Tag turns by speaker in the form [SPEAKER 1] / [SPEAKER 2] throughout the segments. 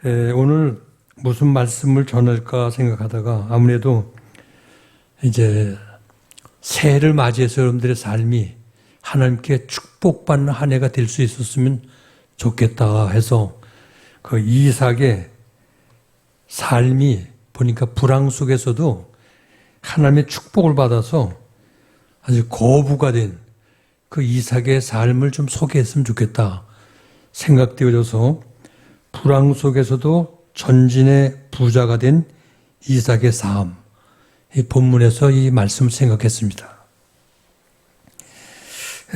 [SPEAKER 1] 오늘 무슨 말씀을 전할까 생각하다가 아무래도 이제 새해를 맞이해서 여러분들의 삶이 하나님께 축복받는 한 해가 될 수 있었으면 좋겠다 해서 그 이삭의 삶이 보니까 불황 속에서도 하나님의 축복을 받아서 아주 거부가 된 그 이삭의 삶을 좀 소개했으면 좋겠다 생각되어져서 불황 속에서도 전진의 부자가 된 이삭의 삶, 이 본문에서 이 말씀을 생각했습니다.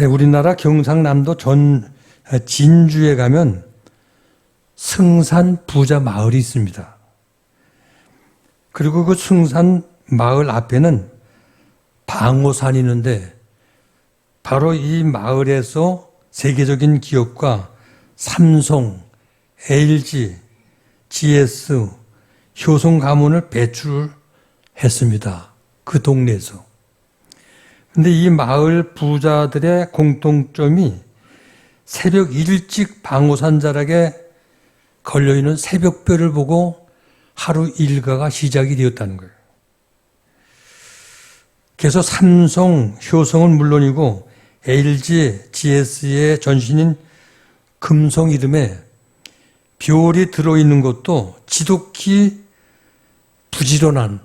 [SPEAKER 1] 우리나라 경상남도 진주에 가면 승산 부자 마을이 있습니다. 그리고 그 승산 마을 앞에는 방호산이 있는데 바로 이 마을에서 세계적인 기업가 삼성, LG, GS, 효성 가문을 배출했습니다. 그 동네에서. 근데 이 마을 부자들의 공통점이 새벽 일찍 방호산 자락에 걸려있는 새벽별을 보고 하루 일과가 시작이 되었다는 거예요. 그래서 삼성, 효성은 물론이고 LG, GS의 전신인 금성 이름에 별이 들어있는 것도 지독히 부지런한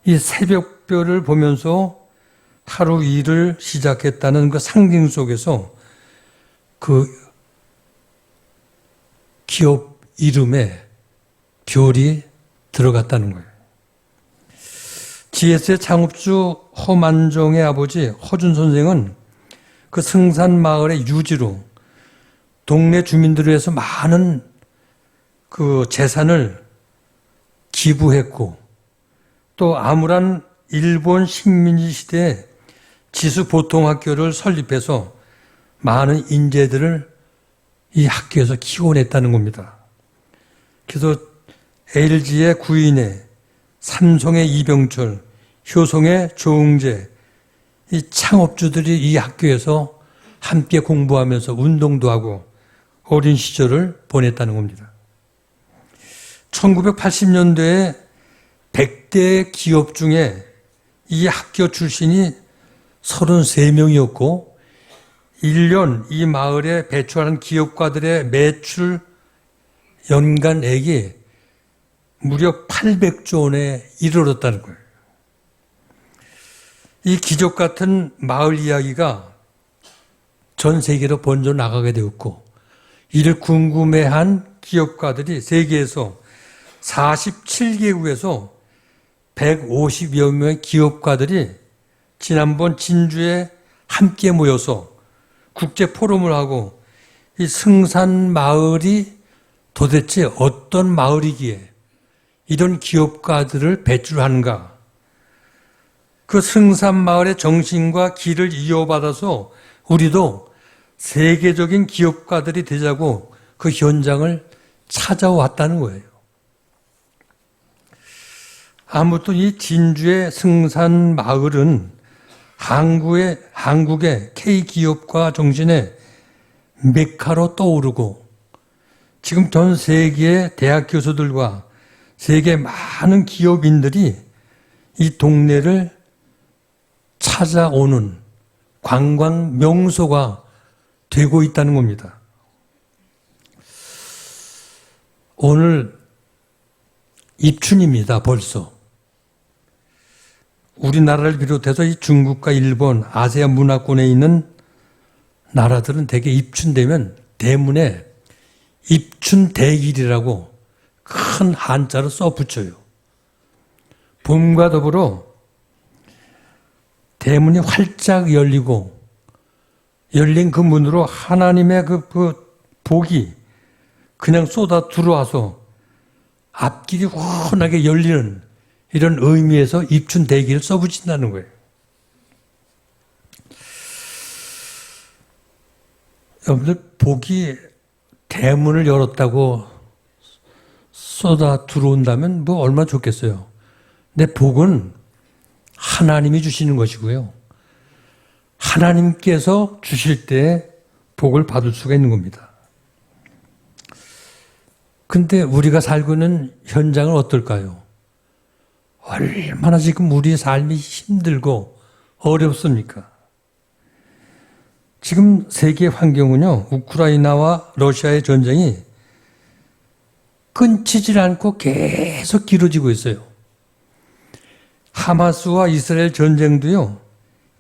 [SPEAKER 1] 이 새벽별을 보면서 하루 일을 시작했다는 그 상징 속에서 그 기업 이름에 별이 들어갔다는 거예요. GS의 창업주 허만종의 아버지 허준 선생은 그 승산 마을의 유지로 동네 주민들을 위해서 많은 그 재산을 기부했고 또 암울한 일본 식민지 시대에 지수보통학교를 설립해서 많은 인재들을 이 학교에서 키워냈다는 겁니다. 그래서 LG의 구인혜, 삼성의 이병철, 효성의 조응재, 이 창업주들이 이 학교에서 함께 공부하면서 운동도 하고 어린 시절을 보냈다는 겁니다. 1980년대에 100대 기업 중에 이 학교 출신이 33명이었고 1년 이 마을에 배출하는 기업가들의 매출 연간액이 무려 800조 원에 이르렀다는 거예요. 이 기적 같은 마을 이야기가 전 세계로 번져 나가게 되었고 이를 궁금해한 기업가들이 세계에서 47개국에서 150여 명의 기업가들이 지난번 진주에 함께 모여서 국제 포럼을 하고 이 승산 마을이 도대체 어떤 마을이기에 이런 기업가들을 배출하는가? 그 승산 마을의 정신과 길을 이어받아서 우리도 세계적인 기업가들이 되자고 그 현장을 찾아왔다는 거예요. 아무튼 이 진주의 승산 마을은 한국의 K기업가 정신의 메카로 떠오르고 지금 전 세계의 대학 교수들과 세계 많은 기업인들이 이 동네를 찾아오는 관광 명소가 되고 있다는 겁니다. 오늘 입춘입니다. 벌써. 우리나라를 비롯해서 이 중국과 일본, 아세안 문화권에 있는 나라들은 대개 입춘 되면 대문에 입춘대길이라고 큰 한자로 써붙여요. 봄과 더불어 대문이 활짝 열리고 열린 그 문으로 하나님의 그 복이 그냥 쏟아 들어와서 앞길이 훤하게 열리는 이런 의미에서 입춘대기를 써붙인다는 거예요. 여러분들 복이 대문을 열었다고 쏟아 들어온다면 뭐 얼마나 좋겠어요. 근데 복은 하나님이 주시는 것이고요. 하나님께서 주실 때 복을 받을 수가 있는 겁니다. 근데 우리가 살고 있는 현장은 어떨까요? 얼마나 지금 우리의 삶이 힘들고 어렵습니까? 지금 세계 환경은요, 우크라이나와 러시아의 전쟁이 끊이질 않고 계속 길어지고 있어요. 하마스와 이스라엘 전쟁도요,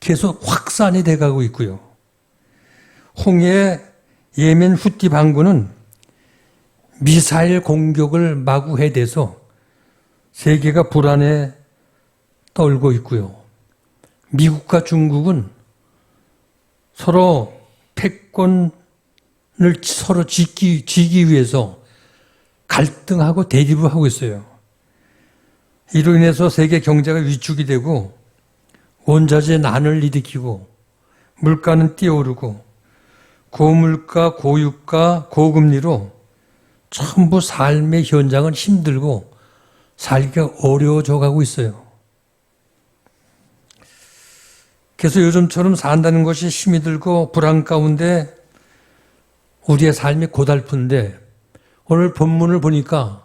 [SPEAKER 1] 계속 확산이 돼가고 있고요. 홍해의 예멘 후티 반군은 미사일 공격을 마구 해대서 세계가 불안에 떨고 있고요. 미국과 중국은 서로 패권을 서로 쥐기 위해서 갈등하고 대립을 하고 있어요. 이로 인해서 세계 경제가 위축이 되고 원자재 난을 일으키고 물가는 뛰어오르고 고물가, 고유가, 고금리로 전부 삶의 현장은 힘들고 살기가 어려워져 가고 있어요. 그래서 요즘처럼 산다는 것이 힘이 들고 불안 가운데 우리의 삶이 고달픈데 오늘 본문을 보니까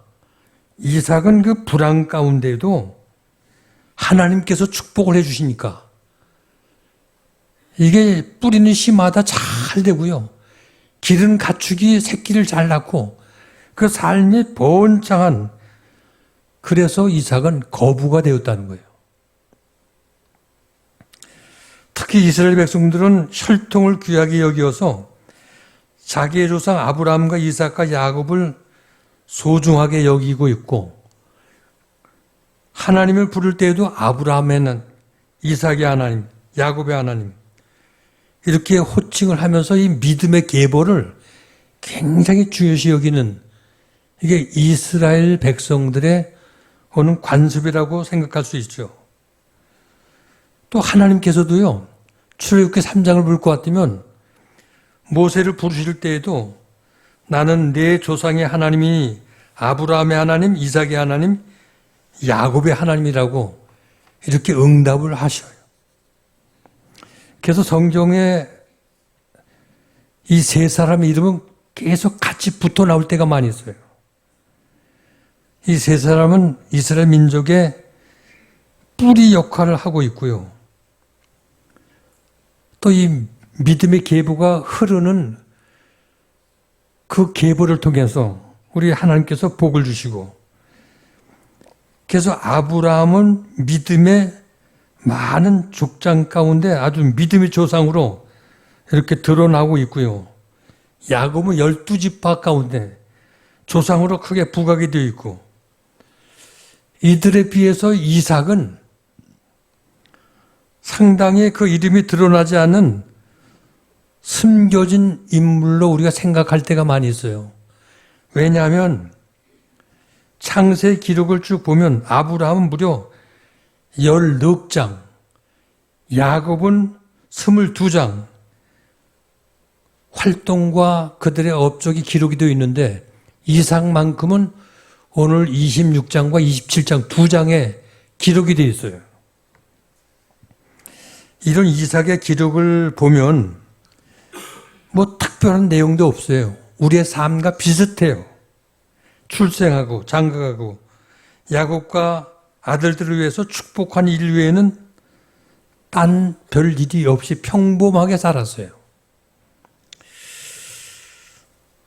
[SPEAKER 1] 이삭은 그 불안 가운데도 하나님께서 축복을 해주시니까 이게 뿌리는 씨마다 잘 되고요. 기른 가축이 새끼를 잘 낳고 그 삶이 번창한, 그래서 이삭은 거부가 되었다는 거예요. 특히 이스라엘 백성들은 혈통을 귀하게 여기어서 자기의 조상 아브라함과 이삭과 야곱을 소중하게 여기고 있고, 하나님을 부를 때에도 아브라함에는 이삭의 하나님, 야곱의 하나님 이렇게 호칭을 하면서 이 믿음의 계보를 굉장히 중요시 여기는, 이게 이스라엘 백성들의 오는 관습이라고 생각할 수 있죠. 또 하나님께서도요, 출애굽기 3장을 볼 것 같으면 모세를 부르실 때에도 나는 내 조상의 하나님이 아브라함의 하나님, 이삭의 하나님, 야곱의 하나님이라고 이렇게 응답을 하셔요. 그래서 성경에 이 세 사람의 이름은 계속 같이 붙어 나올 때가 많이 있어요. 이 세 사람은 이스라엘 민족의 뿌리 역할을 하고 있고요. 또 이 믿음의 계보가 흐르는 그 계보를 통해서 우리 하나님께서 복을 주시고, 그래서 아브라함은 믿음의 많은 족장 가운데 아주 믿음의 조상으로 이렇게 드러나고 있고요. 야곱은 12지파 가운데 조상으로 크게 부각이 되어 있고, 이들에 비해서 이삭은 상당히 그 이름이 드러나지 않는 숨겨진 인물로 우리가 생각할 때가 많이 있어요. 왜냐하면 창세 기록을 쭉 보면 아브라함은 무려 14장, 야곱은 22장 활동과 그들의 업적이 기록이 되어 있는데, 이삭만큼은 오늘 26장과 27장 두 장에 기록이 되어 있어요. 이런 이삭의 기록을 보면 뭐 특별한 내용도 없어요. 우리의 삶과 비슷해요. 출생하고 장가가고 야곱과 아들들을 위해서 축복한 일 외에는 딴 별 일이 없이 평범하게 살았어요.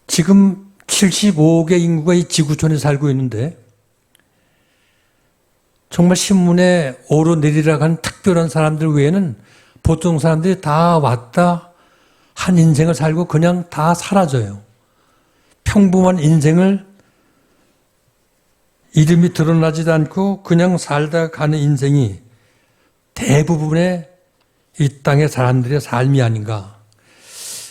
[SPEAKER 1] 지금 75억의 인구가 이 지구촌에 살고 있는데 정말 신문에 오르내리락 한 특별한 사람들 외에는 보통 사람들이 다 왔다 한 인생을 살고 그냥 다 사라져요. 평범한 인생을 이름이 드러나지도 않고 그냥 살다 가는 인생이 대부분의 이 땅의 사람들의 삶이 아닌가.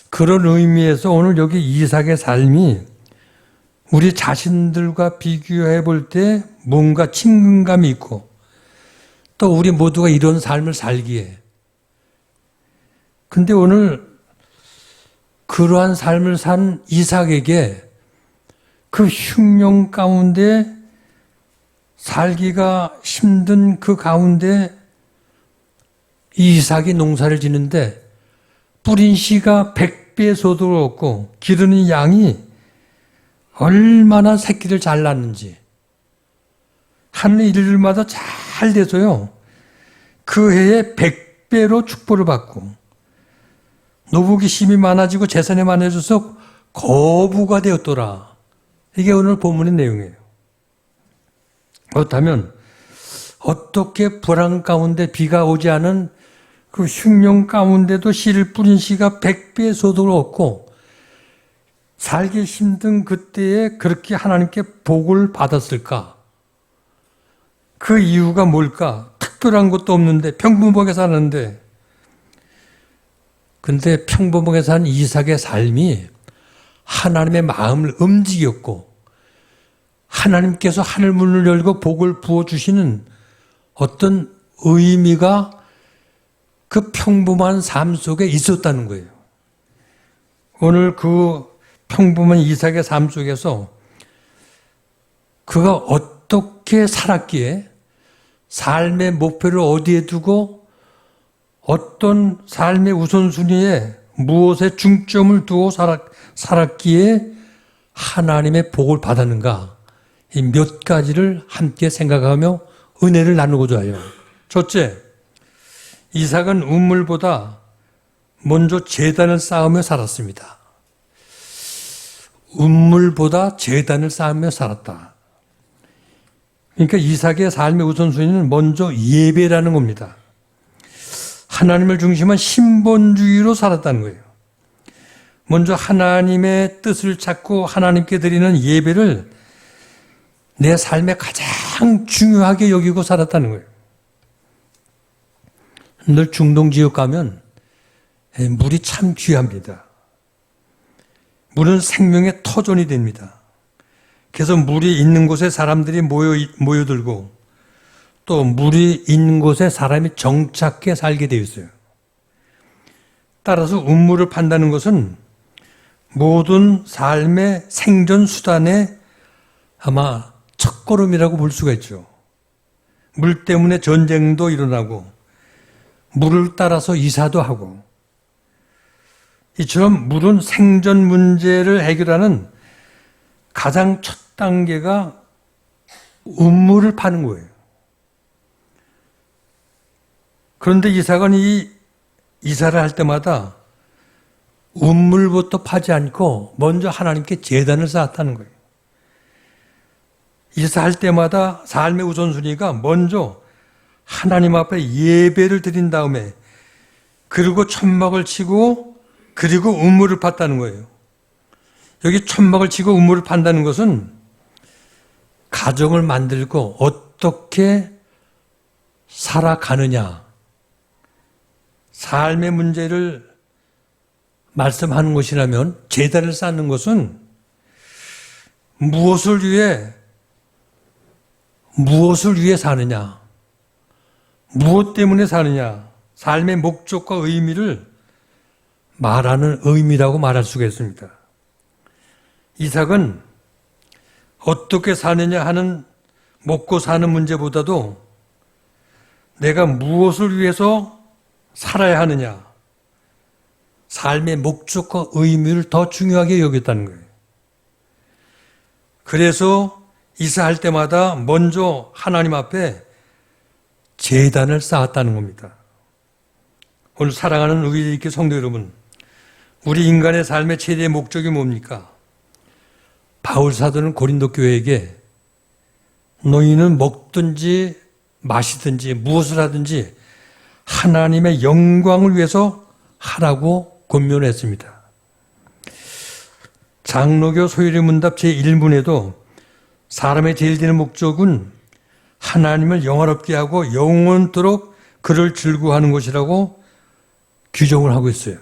[SPEAKER 1] 그런 의미에서 오늘 여기 이삭의 삶이 우리 자신들과 비교해 볼 때 뭔가 친근감이 있고, 또 우리 모두가 이런 삶을 살기에, 근데 오늘 그러한 삶을 산 이삭에게 그 흉령 가운데 살기가 힘든 그 가운데 이삭이 농사를 지는데 뿌린 씨가 100배소도 없고 기르는 양이 얼마나 새끼를 잘 낳는지 하는 일들마다 잘 돼서요. 그 해에 100배로 축복을 받고 노복이 힘이 많아지고 재산이 많아져서 거부가 되었더라. 이게 오늘 본문의 내용이에요. 그렇다면 어떻게 불안 가운데 비가 오지 않은 그 흉년 가운데도 씨를 뿌린 씨가 100배의 소득을 얻고 살기 힘든 그때에 그렇게 하나님께 복을 받았을까? 그 이유가 뭘까? 특별한 것도 없는데 평범하게 사는데 근데 평범하게 산 이삭의 삶이 하나님의 마음을 움직였고 하나님께서 하늘 문을 열고 복을 부어주시는 어떤 의미가 그 평범한 삶 속에 있었다는 거예요. 오늘 그 평범한 이삭의 삶 속에서 그가 어떻게 살았기에 삶의 목표를 어디에 두고 어떤 삶의 우선순위에 무엇에 중점을 두고 살았기에 하나님의 복을 받았는가 이 몇 가지를 함께 생각하며 은혜를 나누고자 해요. 첫째, 이삭은 우물보다 먼저 제단을 쌓으며 살았습니다. 우물보다 제단을 쌓으며 살았다. 그러니까 이삭의 삶의 우선순위는 먼저 예배라는 겁니다. 하나님을 중심한 신본주의로 살았다는 거예요. 먼저 하나님의 뜻을 찾고 하나님께 드리는 예배를 내 삶에 가장 중요하게 여기고 살았다는 거예요. 늘 중동 지역 가면 물이 참 귀합니다. 물은 생명의 터전이 됩니다. 그래서 물이 있는 곳에 사람들이 모여들고 또 물이 있는 곳에 사람이 정착해 살게 되어 있어요. 따라서 우물을 판다는 것은 모든 삶의 생존 수단의 아마 첫걸음이라고 볼 수가 있죠. 물 때문에 전쟁도 일어나고 물을 따라서 이사도 하고 이처럼 물은 생존 문제를 해결하는 가장 첫 단계가 우물을 파는 거예요. 그런데 이삭은 이 이사를 할 때마다 우물부터 파지 않고 먼저 하나님께 제단을 쌓았다는 거예요. 이사할 때마다 삶의 우선순위가 먼저 하나님 앞에 예배를 드린 다음에 그리고 천막을 치고 그리고 우물을 팠다는 거예요. 여기 천막을 치고 우물을 판다는 것은 가정을 만들고 어떻게 살아가느냐 삶의 문제를 말씀하는 것이라면 제단을 쌓는 것은 무엇을 위해 사느냐 무엇 때문에 사느냐 삶의 목적과 의미를 말하는 의미라고 말할 수가 있습니다. 이삭은 어떻게 사느냐 하는 먹고 사는 문제보다도 내가 무엇을 위해서 살아야 하느냐 삶의 목적과 의미를 더 중요하게 여겼다는 거예요. 그래서 이사할 때마다 먼저 하나님 앞에 제단을 쌓았다는 겁니다. 오늘 사랑하는 의리있게 성도 여러분, 우리 인간의 삶의 최대의 목적이 뭡니까? 바울 사도는 고린도 교회에게 너희는 먹든지 마시든지 무엇을 하든지 하나님의 영광을 위해서 하라고 권면했습니다. 장로교 소요리 문답 제1문에도 사람의 제일 되는 목적은 하나님을 영화롭게 하고 영원토록 그를 즐거워하는 것이라고 규정을 하고 있어요.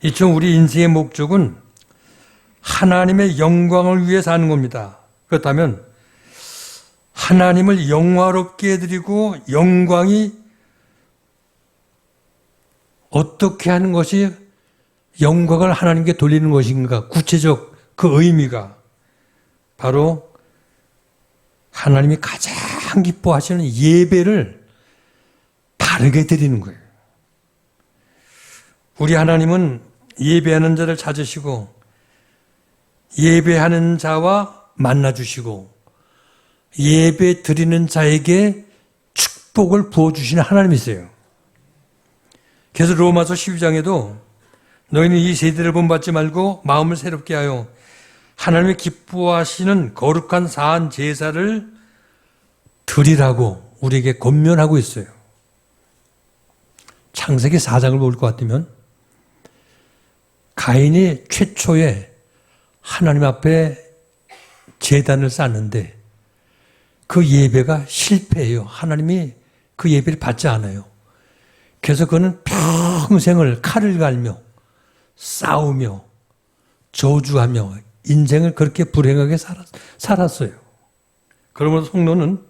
[SPEAKER 1] 이처럼 우리 인생의 목적은 하나님의 영광을 위해 사는 겁니다. 그렇다면 하나님을 영화롭게 해드리고 영광이 어떻게 하는 것이 영광을 하나님께 돌리는 것인가? 구체적 그 의미가 바로 하나님이 가장 기뻐하시는 예배를 바르게 드리는 거예요. 우리 하나님은 예배하는 자를 찾으시고 예배하는 자와 만나주시고 예배 드리는 자에게 축복을 부어주시는 하나님이세요. 그래서 로마서 12장에도 너희는 이 세대를 본받지 말고 마음을 새롭게 하여 하나님의 기뻐하시는 거룩한 사한 제사를 드리라고 우리에게 권면하고 있어요. 창세기 4장을 볼 것 같으면 가인이 최초에 하나님 앞에 제단을 쌓는데 그 예배가 실패해요. 하나님이 그 예배를 받지 않아요. 그래서 그는 평생을 칼을 갈며 싸우며 저주하며 인생을 그렇게 불행하게 살았어요. 그러면서 성도는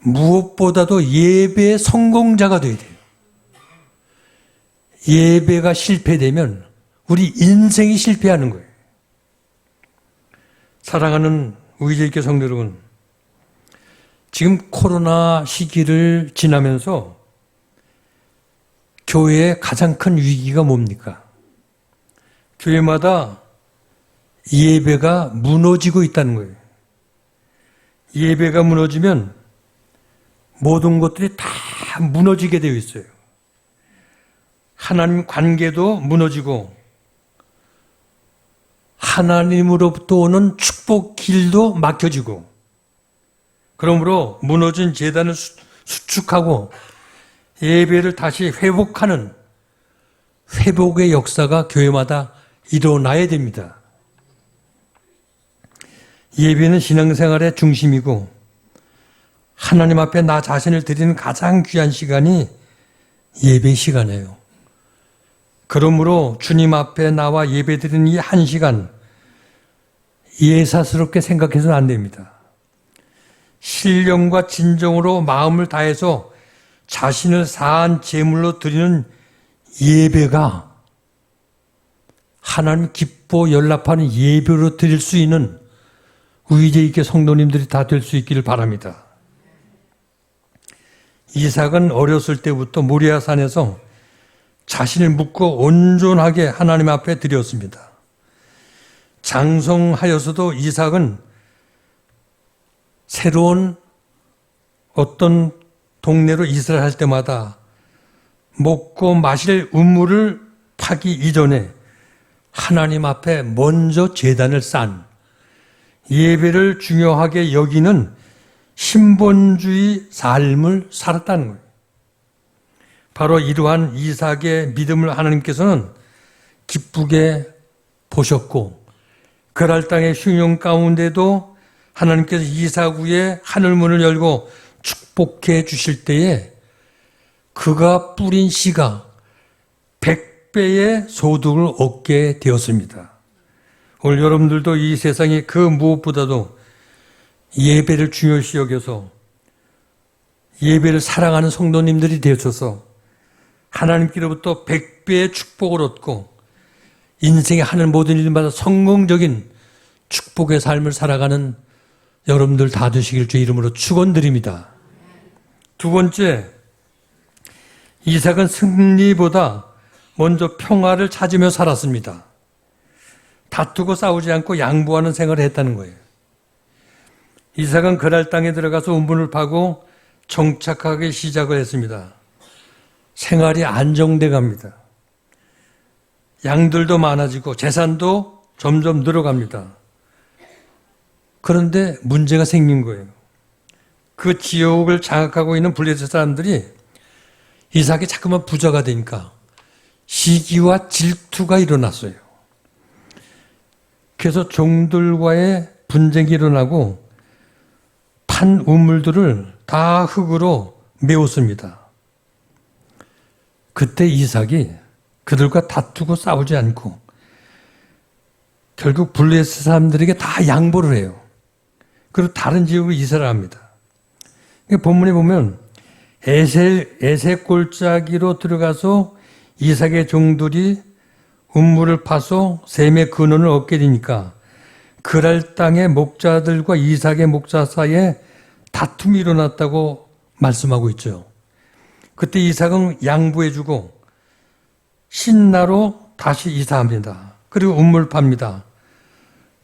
[SPEAKER 1] 무엇보다도 예배의 성공자가 되어야 돼요. 예배가 실패되면 우리 인생이 실패하는 거예요. 사랑하는 우리제일교회 성도 여러분, 지금 코로나 시기를 지나면서 교회의 가장 큰 위기가 뭡니까? 교회마다 예배가 무너지고 있다는 거예요. 예배가 무너지면 모든 것들이 다 무너지게 되어 있어요. 하나님 관계도 무너지고 하나님으로부터 오는 축복 길도 막혀지고, 그러므로 무너진 제단을 수축하고 예배를 다시 회복하는 회복의 역사가 교회마다 일어나야 됩니다. 예배는 신앙생활의 중심이고 하나님 앞에 나 자신을 드리는 가장 귀한 시간이 예배 시간이에요. 그러므로 주님 앞에 나와 예배 드리는 이 한 시간 예사스럽게 생각해서는 안 됩니다. 신령과 진정으로 마음을 다해서 자신을 사한 제물로 드리는 예배가 하나님 기뻐 연락하는 예배로 드릴 수 있는 의제있게 성도님들이 다 될 수 있기를 바랍니다. 이삭은 어렸을 때부터 모리아산에서 자신을 묻고 온전하게 하나님 앞에 드렸습니다. 장성하여서도 이삭은 새로운 어떤 동네로 이사를 할 때마다 먹고 마실 우물을 파기 이전에 하나님 앞에 먼저 제단을 쌓은 예배를 중요하게 여기는 신본주의 삶을 살았다는 거예요. 바로 이러한 이삭의 믿음을 하나님께서는 기쁘게 보셨고, 그랄 땅의 흉년 가운데도 하나님께서 이삭 위에 하늘문을 열고 축복해 주실 때에 그가 뿌린 씨가 100배의 소득을 얻게 되었습니다. 오늘 여러분들도 이 세상에 그 무엇보다도 예배를 중요시 여겨서 예배를 사랑하는 성도님들이 되셔서 하나님께로부터 100배의 축복을 얻고 인생의 하는 모든 일마다 성공적인 축복의 삶을 살아가는 여러분들 다 되시길 주의 이름으로 축원드립니다. 두 번째, 이삭은 승리보다 먼저 평화를 찾으며 살았습니다. 다투고 싸우지 않고 양보하는 생활을 했다는 거예요. 이삭은 그랄 땅에 들어가서 우물을 파고 정착하기 시작을 했습니다. 생활이 안정돼 갑니다. 양들도 많아지고 재산도 점점 늘어갑니다. 그런데 문제가 생긴 거예요. 그 지역을 장악하고 있는 블레셋 사람들이 이삭이 자꾸만 부자가 되니까 시기와 질투가 일어났어요. 그래서 종들과의 분쟁이 일어나고 판 우물들을 다 흙으로 메웠습니다. 그때 이삭이 그들과 다투고 싸우지 않고 결국 블레셋 사람들에게 다 양보를 해요. 그리고 다른 지역으로 이사를 합니다. 본문에 보면 에셀 골짜기로 들어가서 이삭의 종들이 우물을 파서 셈의 근원을 얻게 되니까 그랄 땅의 목자들과 이삭의 목자 사이에 다툼이 일어났다고 말씀하고 있죠. 그때 이삭은 양보해주고 신나로 다시 이사합니다. 그리고 우물 팝니다.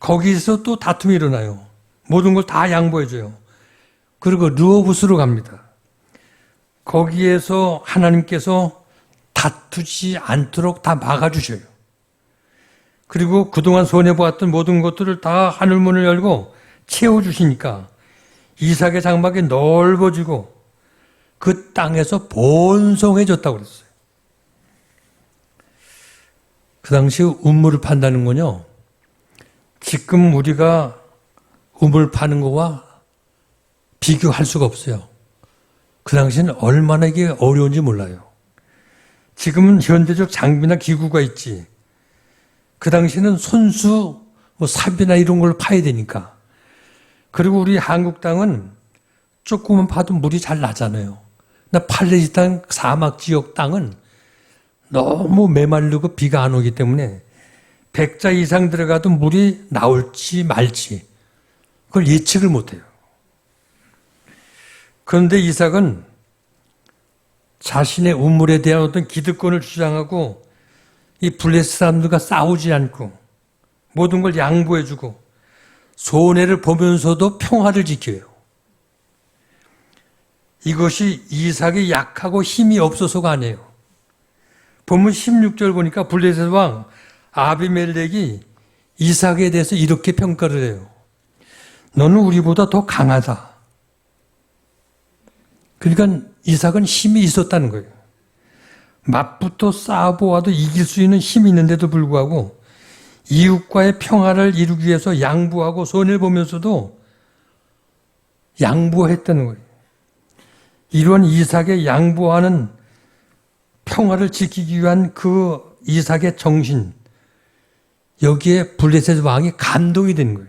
[SPEAKER 1] 거기서 또 다툼이 일어나요. 모든 걸 다 양보해줘요. 그리고 르호봇으로 갑니다. 거기에서 하나님께서 다투지 않도록 다 막아주셔요. 그리고 그동안 손해보았던 모든 것들을 다 하늘문을 열고 채워주시니까 이삭의 장막이 넓어지고 그 땅에서 번성해졌다고 그랬어요. 그 당시 우물을 판다는 건요, 지금 우리가 우물 파는 거와 비교할 수가 없어요. 그 당시에는 얼마나 이게 어려운지 몰라요. 지금은 현대적 장비나 기구가 있지. 그 당시에는 손수, 삽이나 이런 걸 파야 되니까. 그리고 우리 한국 땅은 조금만 파도 물이 잘 나잖아요. 나 팔레스타인 사막 지역 땅은 너무 메마르고 비가 안 오기 때문에 100자 이상 들어가도 물이 나올지 말지 그걸 예측을 못해요. 그런데 이삭은 자신의 우물에 대한 어떤 기득권을 주장하고 이 블레셋 사람들과 싸우지 않고 모든 걸 양보해주고 손해를 보면서도 평화를 지켜요. 이것이 이삭이 약하고 힘이 없어서가 아니에요. 본문 16절 보니까 블레셋 왕 아비멜렉이 이삭에 대해서 이렇게 평가를 해요. 너는 우리보다 더 강하다. 그러니까 이삭은 힘이 있었다는 거예요. 맞붙어 싸워보아도 이길 수 있는 힘이 있는데도 불구하고 이웃과의 평화를 이루기 위해서 양보하고 손해를 보면서도 양보했다는 거예요. 이런 이삭의 양보하는 평화를 지키기 위한 그 이삭의 정신, 여기에 블레셋 왕이 감동이 되는 거예요.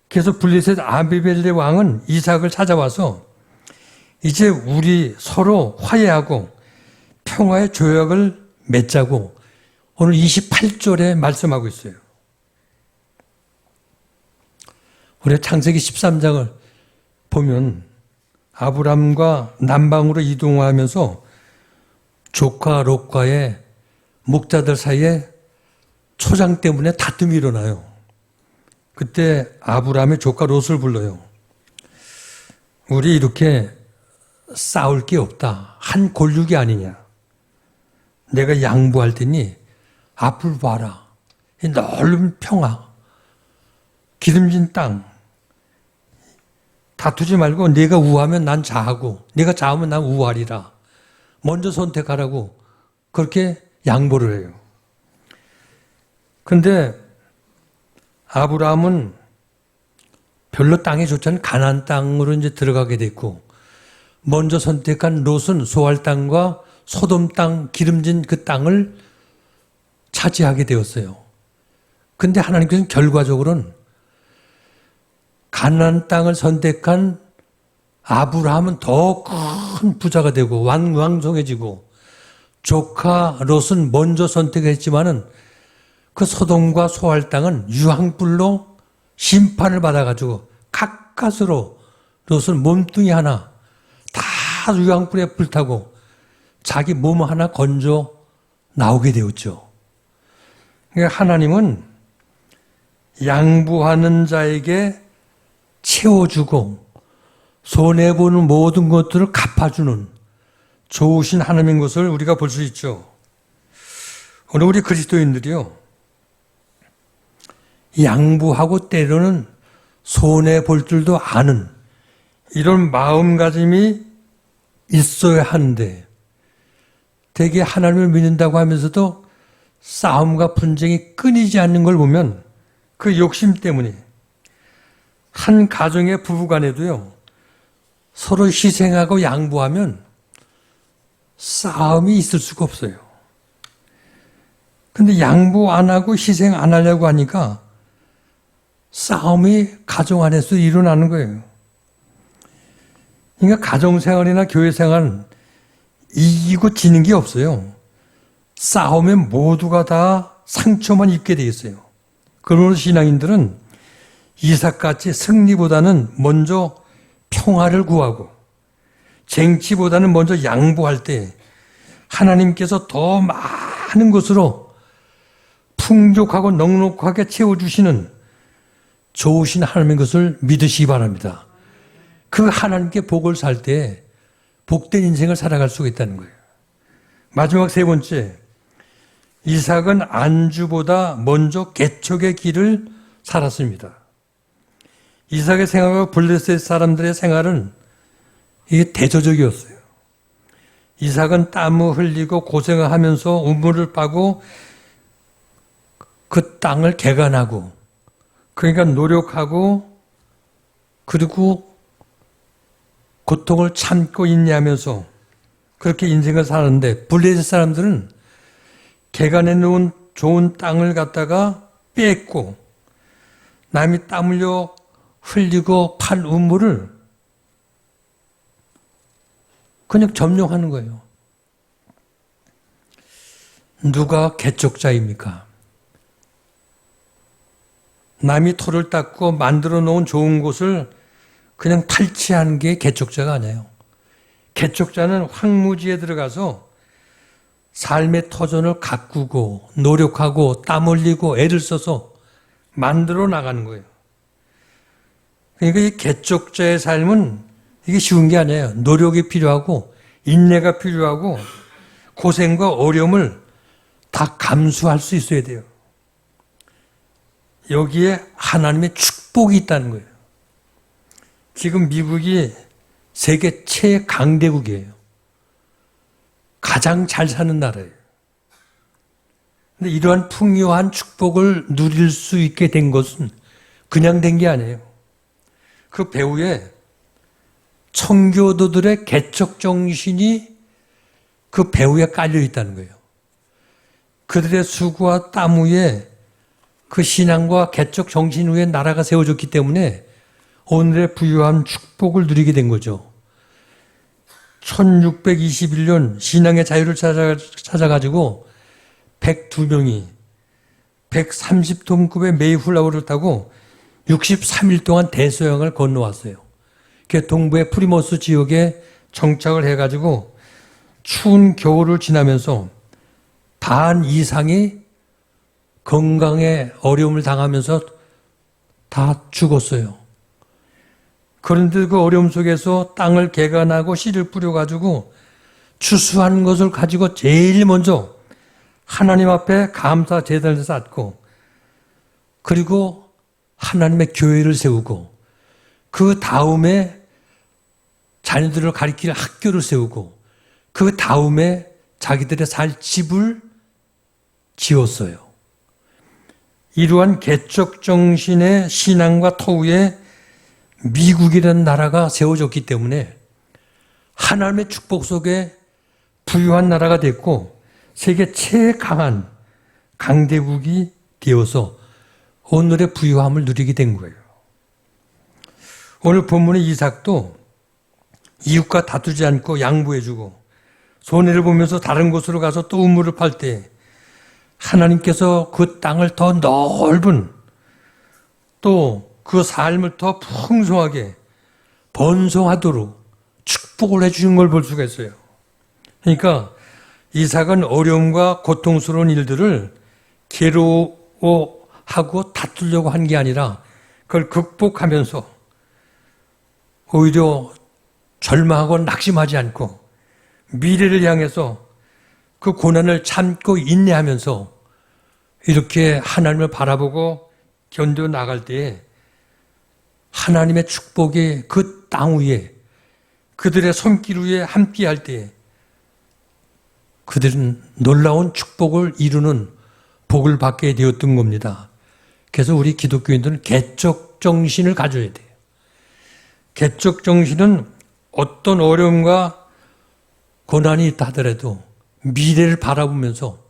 [SPEAKER 1] 그래서 블레셋 아비멜렉 왕은 이삭을 찾아와서 이제 우리 서로 화해하고 평화의 조약을 맺자고 오늘 28절에 말씀하고 있어요. 우리 창세기 13장을 보면 아브람과 남방으로 이동하면서 조카 롯과의 목자들 사이에 초장 때문에 다툼이 일어나요. 그때 아브람의 조카 롯을 불러요. 우리 이렇게 싸울 게 없다. 한 골육이 아니냐. 내가 양보할 테니 앞을 봐라. 이 넓은 평화, 기름진 땅. 다투지 말고 내가 우하면 난 좌하고 내가 좌하면 난 우하리라. 먼저 선택하라고 그렇게 양보를 해요. 그런데 아브라함은 별로 땅이 좋지 않은 가나안 땅으로 이제 들어가게 됐고 먼저 선택한 롯은 소알 땅과 소돔 땅, 기름진 그 땅을 차지하게 되었어요. 근데 하나님께서는 결과적으로는 가나안 땅을 선택한 아브라함은 더 큰 부자가 되고 왕성해지고 조카 롯은 먼저 선택했지만은 그 소돔과 소알 땅은 유황불로 심판을 받아가지고 가까스로 롯은 몸뚱이 하나 다 유황불에 불타고 자기 몸 하나 건져 나오게 되었죠. 그러니까 하나님은 양보하는 자에게 채워주고 손해보는 모든 것들을 갚아주는 좋으신 하나님인 것을 우리가 볼 수 있죠. 오늘 우리 그리스도인들이요, 양보하고 때로는 손해볼 줄도 아는 이런 마음가짐이 있어야 하는데 대개 하나님을 믿는다고 하면서도 싸움과 분쟁이 끊이지 않는 걸 보면 그 욕심 때문에 한 가정의 부부간에도요, 서로 희생하고 양보하면 싸움이 있을 수가 없어요. 근데 양보 안 하고 희생 안 하려고 하니까 싸움이 가정 안에서 일어나는 거예요. 그러니까 가정생활이나 교회생활은 이기고 지는 게 없어요. 싸우면 모두가 다 상처만 입게 돼 있어요. 그러므로 신앙인들은 이삭같이 승리보다는 먼저 평화를 구하고 쟁취보다는 먼저 양보할 때 하나님께서 더 많은 것으로 풍족하고 넉넉하게 채워주시는 좋으신 하나님의 것을 믿으시기 바랍니다. 그 하나님께 복을 살 때 복된 인생을 살아갈 수가 있다는 거예요. 마지막 세 번째, 이삭은 안주보다 먼저 개척의 길을 살았습니다. 이삭의 생활과 블레셋 사람들의 생활은 이게 대조적이었어요. 이삭은 땀을 흘리고 고생을 하면서 우물을 파고 그 땅을 개간하고, 그러니까 노력하고, 그리고 고통을 참고 인내하면서 그렇게 인생을 사는데, 블레셋 사람들은 개간해 놓은 좋은 땅을 갖다가 뺏고 남이 땀 흘려 흘리고 팔 우물을 그냥 점령하는 거예요. 누가 개척자입니까? 남이 토를 닦고 만들어 놓은 좋은 곳을 그냥 탈취하는 게 개척자가 아니에요. 개척자는 황무지에 들어가서 삶의 터전을 가꾸고 노력하고 땀 흘리고 애를 써서 만들어 나가는 거예요. 그러니까 이 개척자의 삶은 이게 쉬운 게 아니에요. 노력이 필요하고 인내가 필요하고 고생과 어려움을 다 감수할 수 있어야 돼요. 여기에 하나님의 축복이 있다는 거예요. 지금 미국이 세계 최강대국이에요. 가장 잘 사는 나라예요. 근데 이러한 풍요한 축복을 누릴 수 있게 된 것은 그냥 된 게 아니에요. 그 배후에 청교도들의 개척 정신이 그 배후에 깔려 있다는 거예요. 그들의 수고와 땀 위에 그 신앙과 개척 정신 위에 나라가 세워졌기 때문에 오늘의 부유한 축복을 누리게 된 거죠. 1621년 신앙의 자유를 찾아가지고 102명이 130톤급의 메이플라워를 타고 63일 동안 대서양을 건너왔어요. 동부의 프리머스 지역에 정착을 해가지고 추운 겨울을 지나면서 반 이상이 건강에 어려움을 당하면서 다 죽었어요. 그런데 그 어려움 속에서 땅을 개간하고 씨를 뿌려가지고 추수한 것을 가지고 제일 먼저 하나님 앞에 감사 제단을 쌓고, 그리고 하나님의 교회를 세우고, 그 다음에 자녀들을 가리킬 학교를 세우고, 그 다음에 자기들의 살 집을 지었어요. 이러한 개척 정신의 신앙과 토우에 미국이라는 나라가 세워졌기 때문에 하나님의 축복 속에 부유한 나라가 됐고 세계 최강한 강대국이 되어서 오늘의 부유함을 누리게 된 거예요. 오늘 본문의 이삭도 이웃과 다투지 않고 양보해주고 손해를 보면서 다른 곳으로 가서 또 우물을 팔 때 하나님께서 그 땅을 더 넓은 또 그 삶을 더 풍성하게 번성하도록 축복을 해주신 걸 볼 수가 있어요. 그러니까 이삭은 어려움과 고통스러운 일들을 괴로워하고 다투려고 한 게 아니라 그걸 극복하면서 오히려 절망하고 낙심하지 않고 미래를 향해서 그 고난을 참고 인내하면서 이렇게 하나님을 바라보고 견뎌 나갈 때에 하나님의 축복이 그 땅 위에 그들의 손길 위에 함께할 때에 그들은 놀라운 축복을 이루는 복을 받게 되었던 겁니다. 그래서 우리 기독교인들은 개척 정신을 가져야 돼요. 개척 정신은 어떤 어려움과 고난이 있다 하더라도 미래를 바라보면서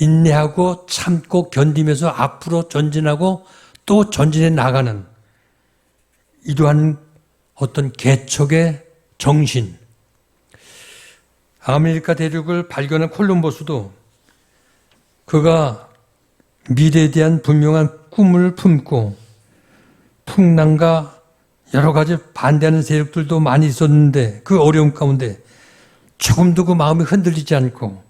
[SPEAKER 1] 인내하고 참고 견디면서 앞으로 전진하고 또 전진해 나가는 이러한 어떤 개척의 정신. 아메리카 대륙을 발견한 콜럼버스도 그가 미래에 대한 분명한 꿈을 품고 풍랑과 여러 가지 반대하는 세력들도 많이 있었는데 그 어려움 가운데 조금도 그 마음이 흔들리지 않고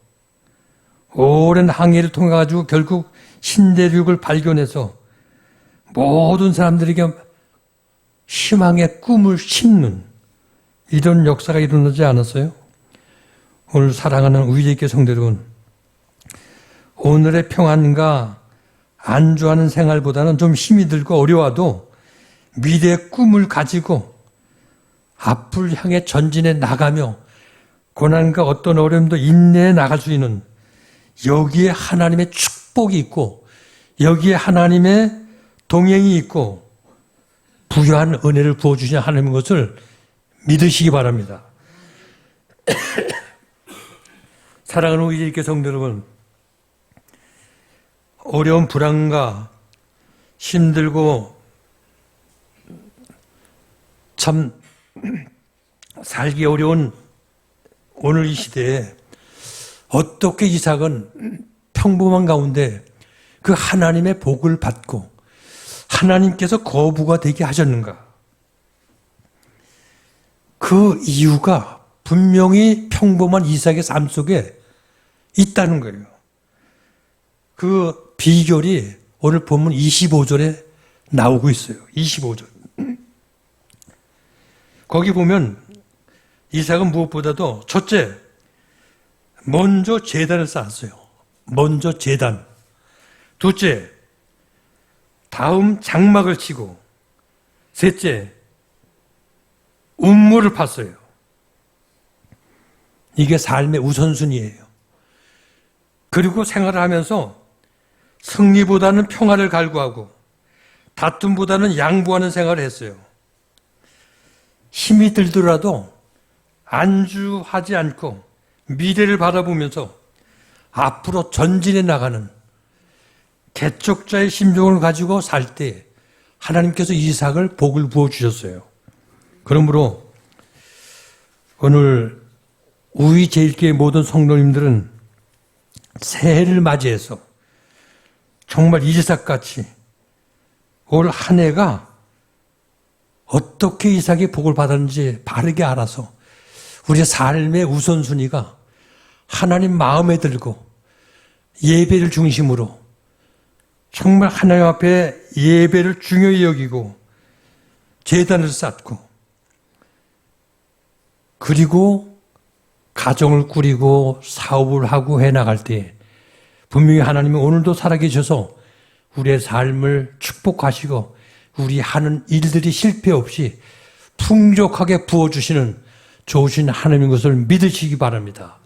[SPEAKER 1] 오랜 항해를 통해 가지고 결국 신대륙을 발견해서 모든 사람들에게 희망의 꿈을 심는 이런 역사가 일어나지 않았어요? 오늘 사랑하는 우리에게 성도 여러분, 오늘의 평안과 안주하는 생활보다는 좀 힘이 들고 어려워도 미래의 꿈을 가지고 앞을 향해 전진해 나가며 고난과 어떤 어려움도 인내해 나갈 수 있는, 여기에 하나님의 축복이 있고 여기에 하나님의 동행이 있고 부유한 은혜를 부어주신 하나님인 것을 믿으시기 바랍니다. 사랑하는 우리 일개 성도 여러분, 어려운 불안과 힘들고 참 살기 어려운 오늘 이 시대에 어떻게 이삭은 평범한 가운데 그 하나님의 복을 받고 하나님께서 거부가 되게 하셨는가? 그 이유가 분명히 평범한 이삭의 삶 속에 있다는 거예요. 그 비결이 오늘 본문 25절에 나오고 있어요. 25절. 거기 보면 이삭은 무엇보다도 첫째, 먼저 제단을 쌓았어요. 먼저 제단. 둘째, 다음 장막을 치고, 셋째, 운물을 팠어요. 이게 삶의 우선순위예요. 그리고 생활을 하면서 승리보다는 평화를 갈구하고 다툼보다는 양보하는 생활을 했어요. 힘이 들더라도 안주하지 않고 미래를 바라보면서 앞으로 전진해 나가는 개척자의 심정을 가지고 살 때 하나님께서 이삭을 복을 부어주셨어요. 그러므로 오늘 우리 제1교회 모든 성도님들은 새해를 맞이해서 정말 이삭같이 올 한 해가 어떻게 이삭이 복을 받았는지 바르게 알아서 우리의 삶의 우선순위가 하나님 마음에 들고 예배를 중심으로 정말 하나님 앞에 예배를 중요히 여기고 제단을 쌓고 그리고 가정을 꾸리고 사업을 하고 해나갈 때 분명히 하나님은 오늘도 살아계셔서 우리의 삶을 축복하시고 우리 하는 일들이 실패 없이 풍족하게 부어주시는 좋으신 하나님인 것을 믿으시기 바랍니다.